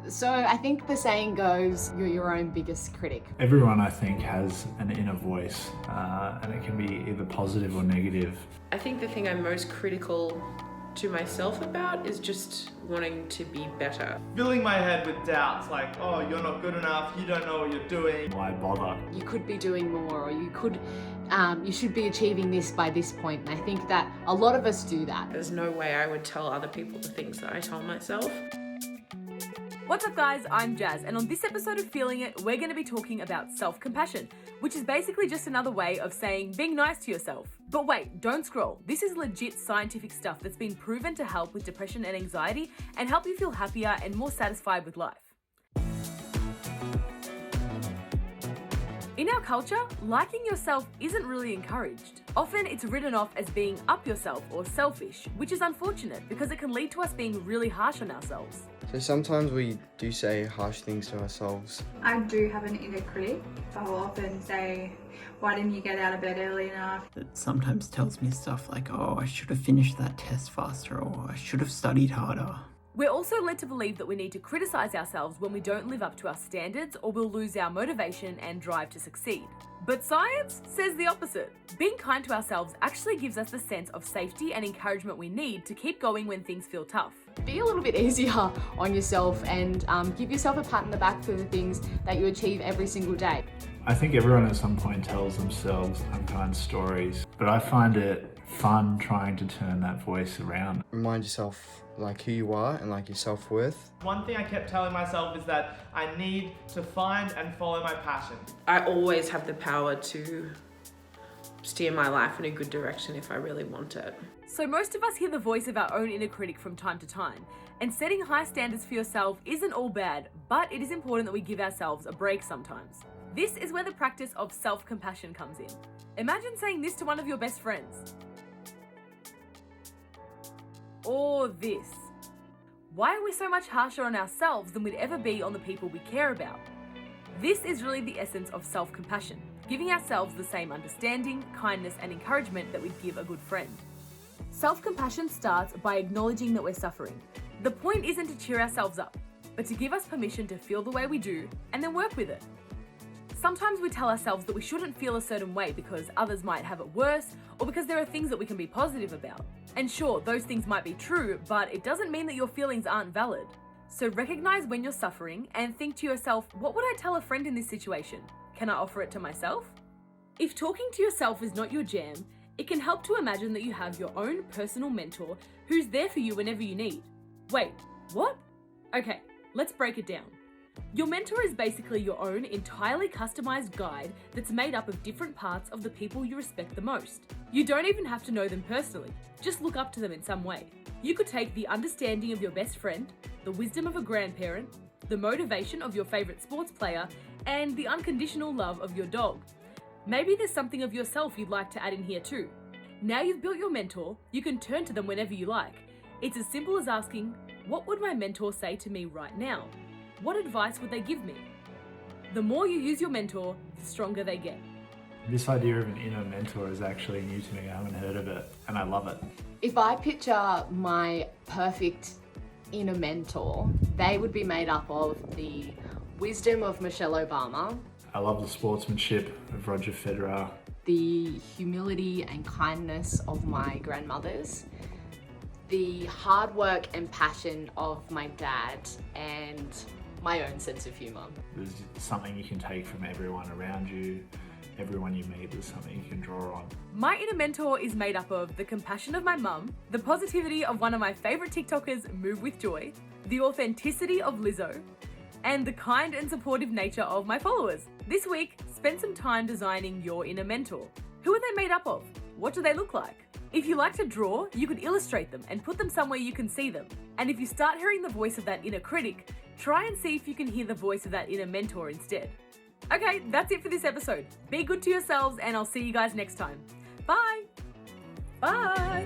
So I think the saying goes, you're your own biggest critic. Everyone, I think, has an inner voice, and it can be either positive or negative. I think the thing I'm most critical to myself about is just wanting to be better. Filling my head with doubts like, oh, you're not good enough, you don't know what you're doing. Why bother? You could be doing more, or you should be achieving this by this point. And I think that a lot of us do that. There's no way I would tell other people the things that I tell myself. What's up guys, I'm Jazz, and on this episode of Feeling It, we're going to be talking about self-compassion, which is basically just another way of saying being nice to yourself. But wait, don't scroll. This is legit scientific stuff that's been proven to help with depression and anxiety and help you feel happier and more satisfied with life. In our culture, liking yourself isn't really encouraged. Often it's written off as being up yourself or selfish, which is unfortunate because it can lead to us being really harsh on ourselves. So sometimes we do say harsh things to ourselves. I do have an inner critic. I'll often say, why didn't you get out of bed early enough? It sometimes tells me stuff like, oh, I should have finished that test faster, or I should have studied harder. We're also led to believe that we need to criticize ourselves when we don't live up to our standards, or we'll lose our motivation and drive to succeed. But science says the opposite. Being kind to ourselves actually gives us the sense of safety and encouragement we need to keep going when things feel tough. Be a little bit easier on yourself and give yourself a pat on the back for the things that you achieve every single day. I think everyone at some point tells themselves unkind stories, but I find it fun trying to turn that voice around. Remind yourself like who you are and like your self-worth. One thing I kept telling myself is that I need to find and follow my passion. I always have the power to steer my life in a good direction if I really want it. So most of us hear the voice of our own inner critic from time to time, and setting high standards for yourself isn't all bad, but it is important that we give ourselves a break sometimes. This is where the practice of self-compassion comes in. Imagine saying this to one of your best friends. Or this. Why are we so much harsher on ourselves than we'd ever be on the people we care about? This is really the essence of self-compassion, giving ourselves the same understanding, kindness, and encouragement that we'd give a good friend. Self-compassion starts by acknowledging that we're suffering. The point isn't to cheer ourselves up, but to give us permission to feel the way we do and then work with it. Sometimes we tell ourselves that we shouldn't feel a certain way because others might have it worse, or because there are things that we can be positive about. And sure, those things might be true, but it doesn't mean that your feelings aren't valid. So recognize when you're suffering and think to yourself, what would I tell a friend in this situation? Can I offer it to myself? If talking to yourself is not your jam, it can help to imagine that you have your own personal mentor who's there for you whenever you need. Wait, what? Okay, let's break it down. Your mentor is basically your own entirely customized guide that's made up of different parts of the people you respect the most. You don't even have to know them personally, just look up to them in some way. You could take the understanding of your best friend, the wisdom of a grandparent, the motivation of your favorite sports player, and the unconditional love of your dog. Maybe there's something of yourself you'd like to add in here too. Now you've built your mentor, you can turn to them whenever you like. It's as simple as asking, what would my mentor say to me right now? What advice would they give me? The more you use your mentor, the stronger they get. This idea of an inner mentor is actually new to me. I haven't heard of it, and I love it. If I picture my perfect inner mentor, they would be made up of the wisdom of Michelle Obama, I love the sportsmanship of Roger Federer. the humility and kindness of my grandmothers, the hard work and passion of my dad, and my own sense of humour. There's something you can take from everyone around you. Everyone you meet, there's something you can draw on. My inner mentor is made up of the compassion of my mum, the positivity of one of my favourite TikTokers, Move With Joy, the authenticity of Lizzo, and the kind and supportive nature of my followers. This week, spend some time designing your inner mentor. Who are they made up of? What do they look like? If you like to draw, you could illustrate them and put them somewhere you can see them. And if you start hearing the voice of that inner critic, try and see if you can hear the voice of that inner mentor instead. Okay, that's it for this episode. Be good to yourselves and I'll see you guys next time. Bye! Bye!